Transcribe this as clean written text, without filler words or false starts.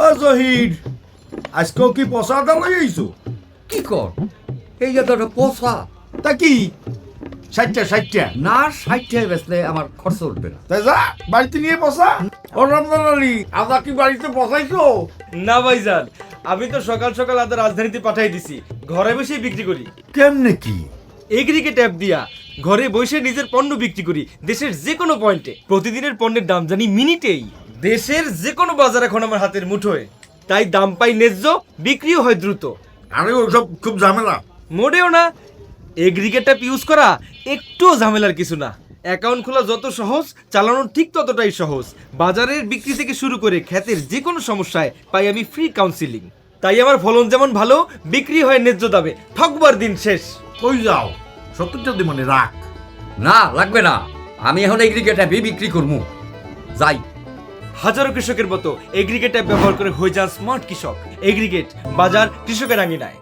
ও জহির, আজকেও কি পচা আদা লাগাইছো? কি কর এই আদাটা পচা। তা কি 60টা না 60 বেচলে আমার খরচ উঠবে না। তাই যা বাড়িতে নিয়ে পচা। ও রমজান আলী, আদা কি বাড়িতে পচাইছো? না ভাইজান, আমি তো সকাল সকাল আদা রাজধানীতে পাঠাই দিছি, ঘরে বসেই বিক্রি করি। কেমনে কি? এগ্রিগেট অ্যাপ দিয়া ঘরে বসে নিজের পণ্য বিক্রি করি দেশের যে কোনো পয়েন্টে। প্রতিদিনের পণ্যের দাম জানি মিনিটেই। দেশের যে কোনো বাজার এখন আমার হাতের মুঠোয়, তাই দাম পাই ন্যায্য, বিক্রিও হয় দ্রুত। আরে ওসব খুব ঝামেলা। মোটেও না, এগ্রিগেট অ্যাপ ইউজ করা একটুও ঝামেলার কিছু না। অ্যাকাউন্ট খোলা যত সহজ, চালানো ঠিক ততটাই সহজ। বাজারের বিক্রি থেকে শুরু করে ক্ষেতের যে কোনো সমস্যায় পাই আমি ফ্রি কাউন্সিলিং। তাই আমার ফলন যেমন ভালো, বিক্রি হয় ন্যায্য দামে। ঠকবার দিন শেষ। কই যাও? 70টা দি মানে রাখ। না লাগবে না, আমি এখন এগ্রিগেট অ্যাপে বিক্রি করবো। যাই। হাজারো কৃষকের মতো এগ্রিগেট অ্যাপ ব্যবহার করে হয়ে যান স্মার্ট কৃষক। এগ্রিগেট, বাজার কৃষকের আঙিনায়।